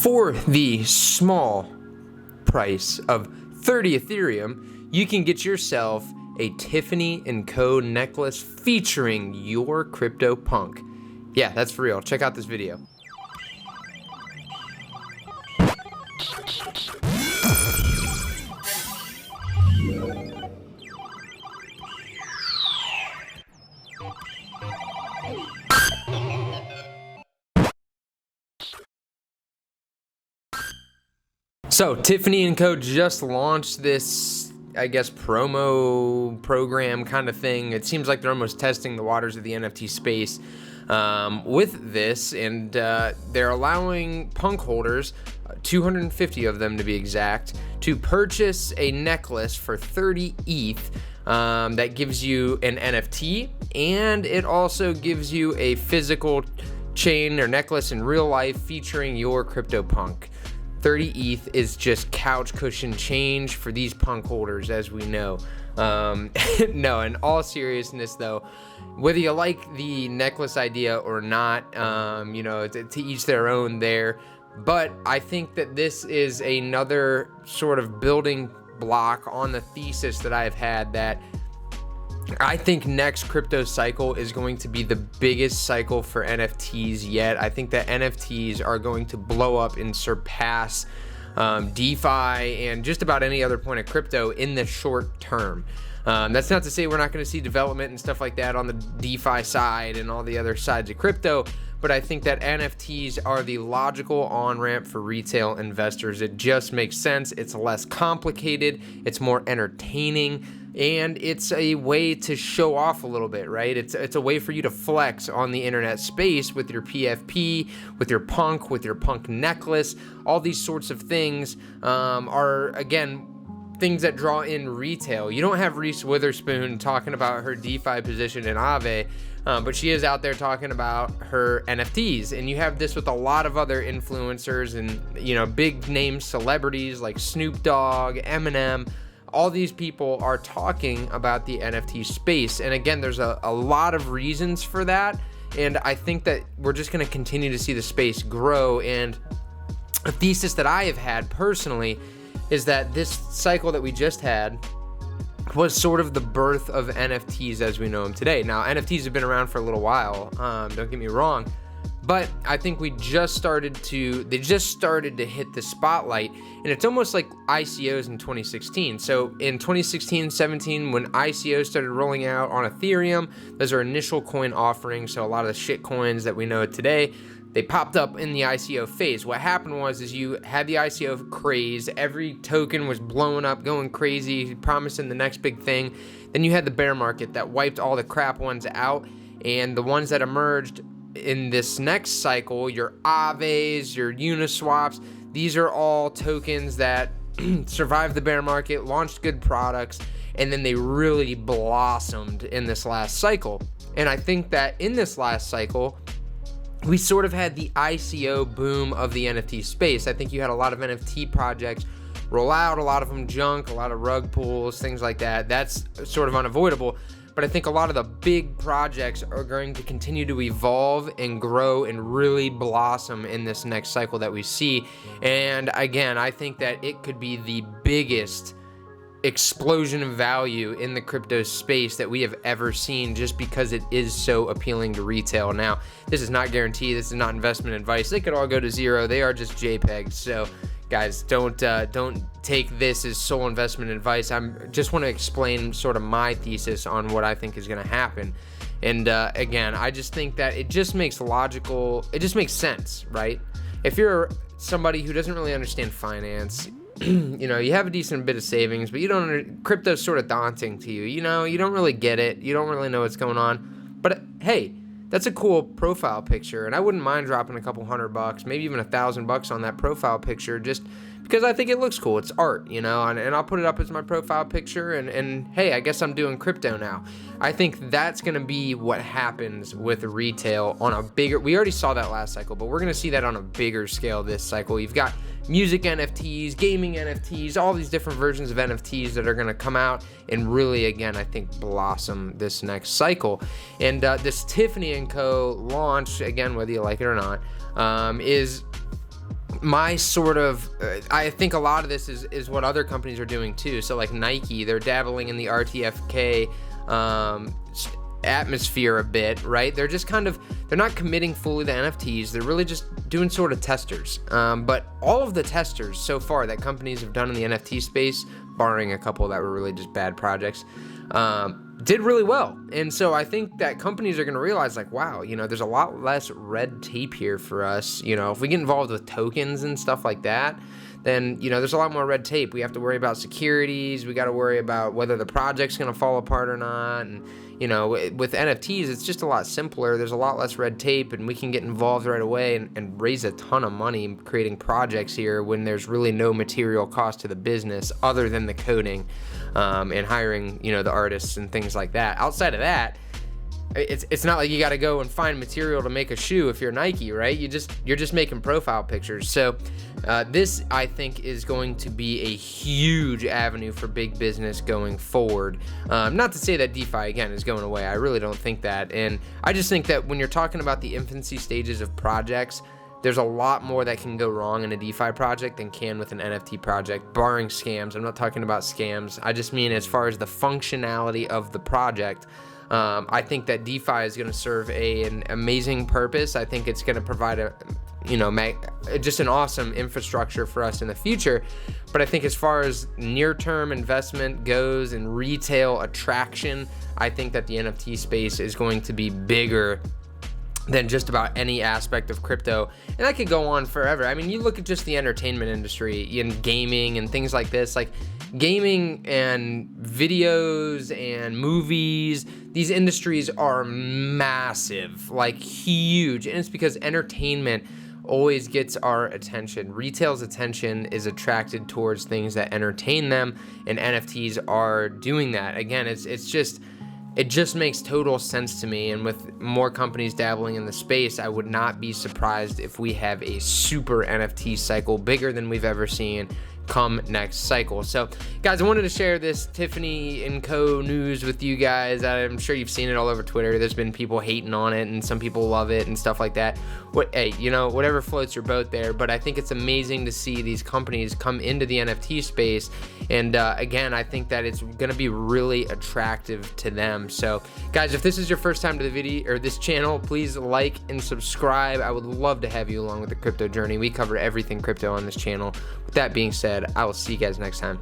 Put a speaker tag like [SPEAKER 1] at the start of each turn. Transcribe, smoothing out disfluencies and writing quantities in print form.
[SPEAKER 1] For the small price of 30 Ethereum, you can get yourself a Tiffany Co necklace featuring your CryptoPunk. Yeah, that's for real. Check out this video. So Tiffany Co just launched this, I guess, promo program kind of thing. It seems like they're almost testing the waters of the NFT space with this, and they're allowing punk holders, 250 of them to be exact, to purchase a necklace for 30 ETH that gives you an NFT, and it also gives you a physical chain or necklace in real life featuring your CryptoPunk. 30 ETH is just couch cushion change for these punk holders, as we know. No, in all seriousness though, whether you like the necklace idea or not, you know, to each their own there. But I think that this is another sort of building block on the thesis that I've had, that I think next crypto cycle is going to be the biggest cycle for NFTs yet. I think that NFTs are going to blow up and surpass DeFi and just about any other point of crypto in the short term. That's not to say we're not going to see development and stuff like that on the DeFi side and all the other sides of crypto, but I think that NFTs are the logical on-ramp for retail investors. It just makes sense. It's less complicated. It's more entertaining. And it's a way to show off a little bit, right? It's a way for you to flex on the internet space with your PFP, with your punk necklace. All these sorts of things are, again, things that draw in retail. You don't have Reese Witherspoon talking about her DeFi position in Aave, but she is out there talking about her NFTs. And you have this with a lot of other influencers and, you know, big name celebrities like Snoop Dogg, Eminem. All these people are talking about the NFT space. And again, there's a lot of reasons for that. And I think that we're just going to continue to see the space grow. And a thesis that I have had personally is that this cycle that we just had was sort of the birth of NFTs as we know them today. Now, NFTs have been around for a little while, don't get me wrong, but I think they just started to hit the spotlight, and it's almost like ICOs in 2016. So in 2016, 17, when ICOs started rolling out on Ethereum, those are initial coin offerings, so a lot of the shit coins that we know today, they popped up in the ICO phase. What happened was you had the ICO craze. Every token was blowing up, going crazy, promising the next big thing. Then you had the bear market that wiped all the crap ones out, and the ones that emerged in this next cycle, your Aaves, your Uniswaps, these are all tokens that survived the bear market, launched good products, and then they really blossomed in this last cycle. And I think that in this last cycle, we sort of had the ICO boom of the NFT space. I think you had a lot of NFT projects roll out, a lot of them junk, a lot of rug pulls, things like that. That's sort of unavoidable. But I think a lot of the big projects are going to continue to evolve and grow and really blossom in this next cycle that we see. And again, I think that it could be the biggest explosion of value in the crypto space that we have ever seen, just because it is so appealing to retail. Now, this is not guaranteed. This is not investment advice. They could all go to zero. They are just JPEGs. So guys, don't take this as sole investment advice. I'm just want to explain sort of my thesis on what I think is going to happen. And again, I just think that it just makes sense, right? If you're somebody who doesn't really understand finance, you know, you have a decent bit of savings, but crypto's sort of daunting to you. You know, you don't really get it. You don't really know what's going on. But hey, that's a cool profile picture, and I wouldn't mind dropping a couple $100, maybe even $1,000 on that profile picture, just because I think it looks cool. It's art, you know, and I'll put it up as my profile picture, and hey, I guess I'm doing crypto now. I think that's going to be what happens with retail on a bigger, we already saw that last cycle, but we're going to see that on a bigger scale this cycle. You've got music NFTs, gaming NFTs, all these different versions of NFTs that are going to come out and really, again, I think blossom this next cycle. And this Tiffany Co launch, again, whether you like it or not, is my sort of, I think a lot of this is what other companies are doing too. So like Nike, they're dabbling in the RTFK atmosphere a bit, right? They're just kind of, they're not committing fully to NFTs. They're really just doing sort of testers. But all of the testers so far that companies have done in the NFT space, barring a couple that were really just bad projects, did really well. And so I think that companies are going to realize, like, wow, you know, there's a lot less red tape here for us. You know, if we get involved with tokens and stuff like that, then, you know, there's a lot more red tape. We have to worry about securities. We got to worry about whether the project's going to fall apart or not. And, you know, with NFTs, it's just a lot simpler. There's a lot less red tape, and we can get involved right away and raise a ton of money creating projects here when there's really no material cost to the business other than the coding and hiring, you know, the artists and things like that. Outside of that, it's not like you got to go and find material to make a shoe if you're Nike, right? You're just making profile pictures. So this, I think, is going to be a huge avenue for big business going forward. Not to say that DeFi, again, is going away. I really don't think that. And I just think that when you're talking about the infancy stages of projects, there's a lot more that can go wrong in a DeFi project than can with an NFT project, barring scams. I'm not talking about scams. I just mean as far as the functionality of the project. I think that DeFi is going to serve an amazing purpose. I think it's going to provide just an awesome infrastructure for us in the future. But I think as far as near-term investment goes and retail attraction, I think that the NFT space is going to be bigger than just about any aspect of crypto. And that could go on forever. I mean, you look at just the entertainment industry in gaming and things like this, like gaming and videos and movies, these industries are massive, like huge. And it's because entertainment always gets our attention. Retail's attention is attracted towards things that entertain them, and NFTs are doing that. Again, it just makes total sense to me, and with more companies dabbling in the space, I would not be surprised if we have a super NFT cycle bigger than we've ever seen come next cycle. So guys, I wanted to share this Tiffany Co news with you guys. I'm sure you've seen it all over Twitter. There's been people hating on it, and some people love it and stuff like that. Hey, you know, whatever floats your boat there. But I think it's amazing to see these companies come into the NFT space, and again, I think that it's going to be really attractive to them. So guys, if this is your first time to the video or this channel, please like and subscribe. I would love to have you along with the crypto journey. We cover everything crypto on this channel. With that being said, I will see you guys next time.